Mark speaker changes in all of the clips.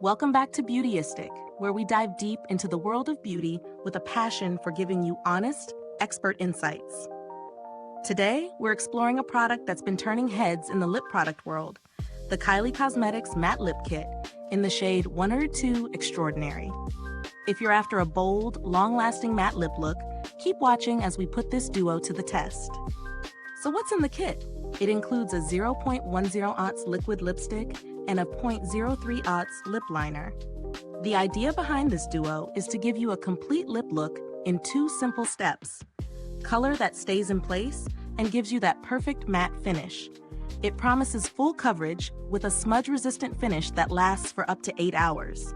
Speaker 1: Welcome back to Beautyistic, where we dive deep into the world of beauty with a passion for giving you honest, expert insights. Today, we're exploring a product that's been turning heads in the lip product world, the Kylie Cosmetics Matte Lip Kit in the shade 102 Extraordinary. If you're after a bold, long-lasting matte lip look, keep watching as we put this duo to the test. So what's in the kit? It includes a 0.10 ounce liquid lipstick and a 0.03 ounce lip liner. The idea behind this duo is to give you a complete lip look in 2 simple steps. Color that stays in place and gives you that perfect matte finish. It promises full coverage with a smudge-resistant finish that lasts for up to 8 hours.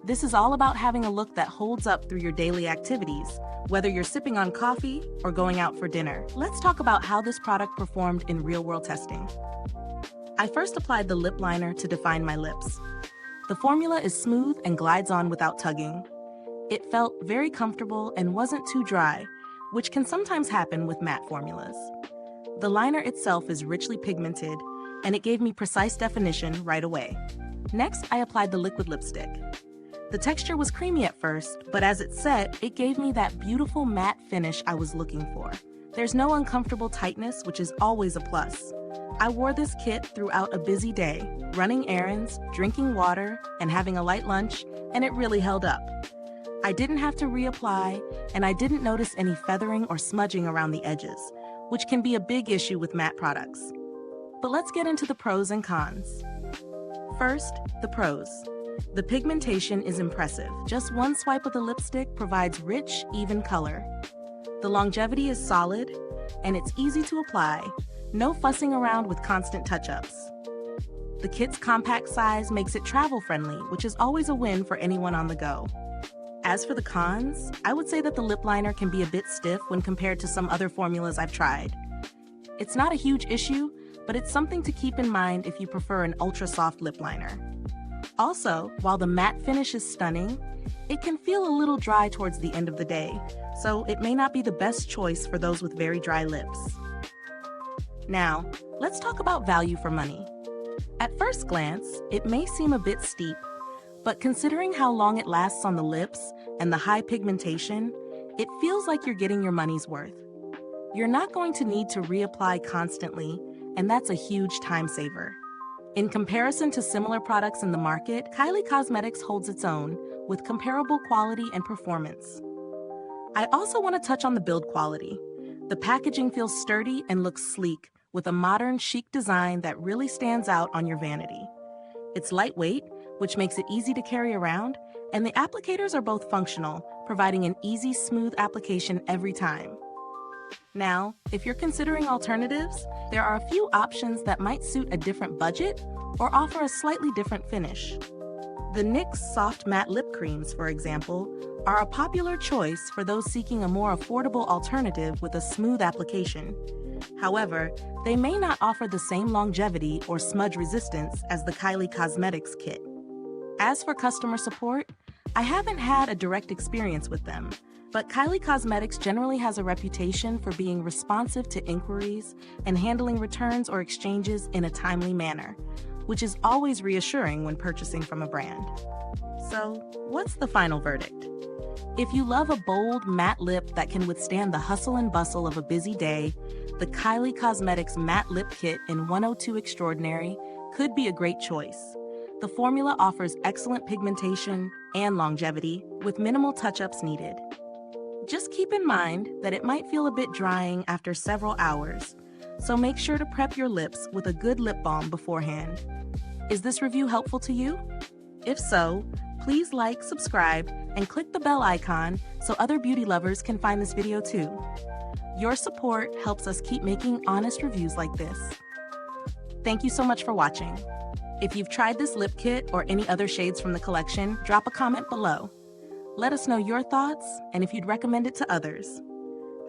Speaker 1: This is all about having a look that holds up through your daily activities, whether you're sipping on coffee or going out for dinner. Let's talk about how this product performed in real-world testing. I first applied the lip liner to define my lips. The formula is smooth and glides on without tugging. It felt very comfortable and wasn't too dry, which can sometimes happen with matte formulas. The liner itself is richly pigmented, and it gave me precise definition right away. Next, I applied the liquid lipstick. The texture was creamy at first, but as it set, it gave me that beautiful matte finish I was looking for. There's no uncomfortable tightness, which is always a plus. I wore this kit throughout a busy day, running errands, drinking water, and having a light lunch, and it really held up. I didn't have to reapply, and I didn't notice any feathering or smudging around the edges, which can be a big issue with matte products. But let's get into the pros and cons. First, the pros. The pigmentation is impressive. Just one swipe of the lipstick provides rich, even color. The longevity is solid, and it's easy to apply. No fussing around with constant touch-ups. The kit's compact size makes it travel-friendly, which is always a win for anyone on the go. As for the cons, I would say that the lip liner can be a bit stiff when compared to some other formulas I've tried. It's not a huge issue, but it's something to keep in mind if you prefer an ultra-soft lip liner. Also, while the matte finish is stunning, it can feel a little dry towards the end of the day, so it may not be the best choice for those with very dry lips. Now, let's talk about value for money. At first glance, it may seem a bit steep, but considering how long it lasts on the lips and the high pigmentation, it feels like you're getting your money's worth. You're not going to need to reapply constantly, and that's a huge time saver. In comparison to similar products in the market, Kylie Cosmetics holds its own with comparable quality and performance. I also want to touch on the build quality. The packaging feels sturdy and looks sleek, with a modern, chic design that really stands out on your vanity. It's lightweight, which makes it easy to carry around, and the applicators are both functional, providing an easy, smooth application every time. Now, if you're considering alternatives, there are a few options that might suit a different budget or offer a slightly different finish. The NYX Soft Matte Lip Creams, for example, are a popular choice for those seeking a more affordable alternative with a smooth application. However, they may not offer the same longevity or smudge resistance as the Kylie Cosmetics kit. As for customer support, I haven't had a direct experience with them, but Kylie Cosmetics generally has a reputation for being responsive to inquiries and handling returns or exchanges in a timely manner, which is always reassuring when purchasing from a brand. So, what's the final verdict? If you love a bold, matte lip that can withstand the hustle and bustle of a busy day, the Kylie Cosmetics Matte Lip Kit in 102 Extraordinary could be a great choice. The formula offers excellent pigmentation and longevity with minimal touch-ups needed. Just keep in mind that it might feel a bit drying after several hours, so make sure to prep your lips with a good lip balm beforehand. Is this review helpful to you? If so, please like, subscribe, and click the bell icon so other beauty lovers can find this video too. Your support helps us keep making honest reviews like this. Thank you so much for watching. If you've tried this lip kit or any other shades from the collection, drop a comment below. Let us know your thoughts and if you'd recommend it to others.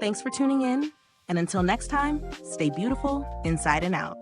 Speaker 1: Thanks for tuning in, and until next time, stay beautiful inside and out.